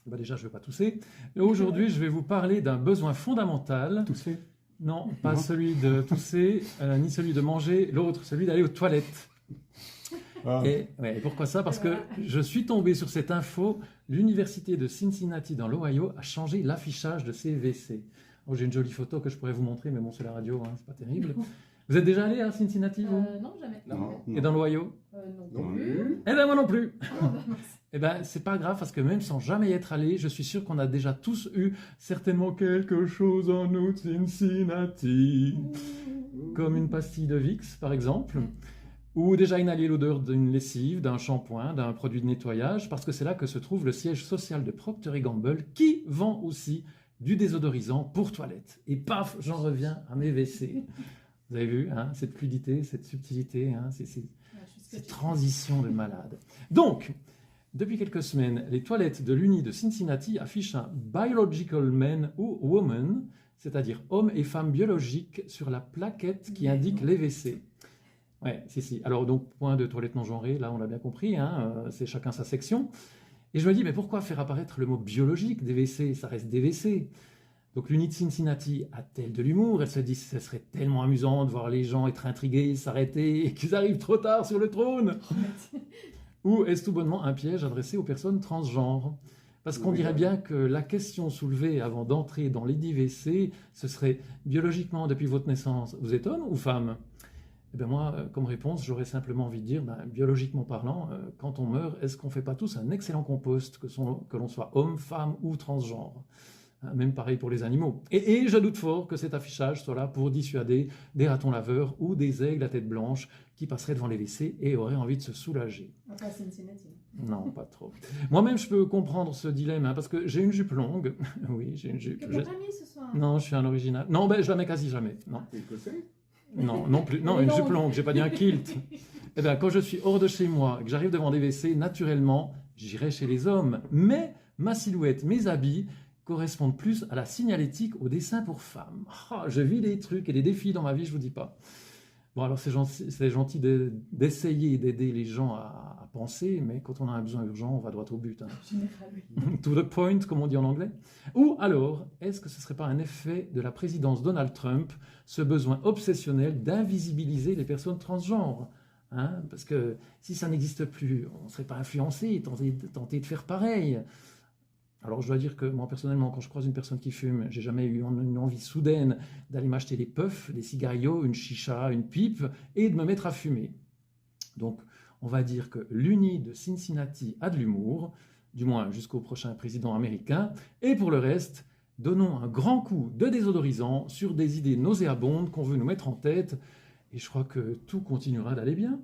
Bah déjà, je ne vais pas tousser. Et aujourd'hui, je vais vous parler d'un besoin fondamental. Tousser? Non, pas Non. celui de tousser, ni celui de manger, l'autre, celui d'aller aux toilettes. Ah. Et ouais, pourquoi ça? Parce que je suis tombé sur cette info. L'université de Cincinnati dans l'Ohio a changé l'affichage de ses WC. Oh, j'ai une jolie photo que je pourrais vous montrer, mais bon, c'est la radio, hein, c'est pas terrible. Vous êtes déjà allé à Cincinnati, vous? Non, jamais. Non. Et dans l'Ohio? Non Non plus. plus. Eh ben moi non plus. Ah, bah, mince. Eh ben c'est pas grave parce que même sans jamais y être allé, je suis sûr qu'on a déjà tous eu certainement quelque chose en nous de Cincinnati, comme une pastille de Vicks par exemple, ou déjà inhalé l'odeur d'une lessive, d'un shampoing, d'un produit de nettoyage, parce que c'est là que se trouve le siège social de Procter & Gamble qui vend aussi du désodorisant pour toilettes. Et paf, j'en reviens à mes WC. Vous avez vu, hein, cette fluidité, cette subtilité, hein, Ouais, je suis cette scotché. transition de malade. Donc, depuis quelques semaines, les toilettes de l'Uni de Cincinnati affichent un biological man ou woman, c'est-à-dire homme et femme biologiques, sur la plaquette qui indique les WC. Ouais, si. Alors, donc, point de toilette non genrée, là, on l'a bien compris, hein, c'est chacun sa section. Et je me dis, mais pourquoi faire apparaître le mot biologique des WC? Ça reste des WC. Donc, l'Uni de Cincinnati a-t-elle de l'humour? Elle se dit, ce serait tellement amusant de voir les gens être intrigués, s'arrêter, et qu'ils arrivent trop tard sur le trône. Ou est-ce tout bonnement un piège adressé aux personnes transgenres? Parce qu'on dirait bien que la question soulevée avant d'entrer dans l'IDVC, ce serait biologiquement, depuis votre naissance, vous êtes homme ou femme? Eh bien moi, comme réponse, j'aurais simplement envie de dire, biologiquement parlant, quand on meurt, est-ce qu'on ne fait pas tous un excellent compost, que l'on soit homme, femme ou transgenre? Même pareil pour les animaux. Et je doute fort que cet affichage soit là pour dissuader des ratons laveurs ou des aigles à tête blanche qui passeraient devant les WC et auraient envie de se soulager. Pas Cincinnati. Non, pas trop. Moi-même, je peux comprendre ce dilemme, hein, parce que j'ai une jupe longue. Oui, j'ai une jupe. Que t'as pas mis ce soir? Non, je suis un original. Non, ben, je la mets quasi jamais. Non, Écossais? non plus. Non, une jupe longue, j'ai pas dit un kilt. Eh bien, quand je suis hors de chez moi, que j'arrive devant des WC, naturellement, j'irai chez les hommes. Mais ma silhouette, mes habits correspondent plus à la signalétique au dessin pour femmes. Ah, je vis des trucs et des défis dans ma vie, je vous dis pas. Bon, alors c'est gentil d'essayer d'aider les gens à penser, mais quand on a un besoin urgent, on va droit au but. Hein. En général, oui. To the point, comme on dit en anglais. Ou alors, est-ce que ce ne serait pas un effet de la présidence Donald Trump, ce besoin obsessionnel d'invisibiliser les personnes transgenres, hein? Parce que si ça n'existe plus, on ne serait pas influencé, tenter de faire pareil. Alors je dois dire que moi personnellement, quand je croise une personne qui fume, j'ai jamais eu une envie soudaine d'aller m'acheter des puffs, des cigarios, une chicha, une pipe et de me mettre à fumer. Donc on va dire que l'Uni de Cincinnati a de l'humour, du moins jusqu'au prochain président américain, et pour le reste, donnons un grand coup de désodorisant sur des idées nauséabondes qu'on veut nous mettre en tête, et je crois que tout continuera d'aller bien.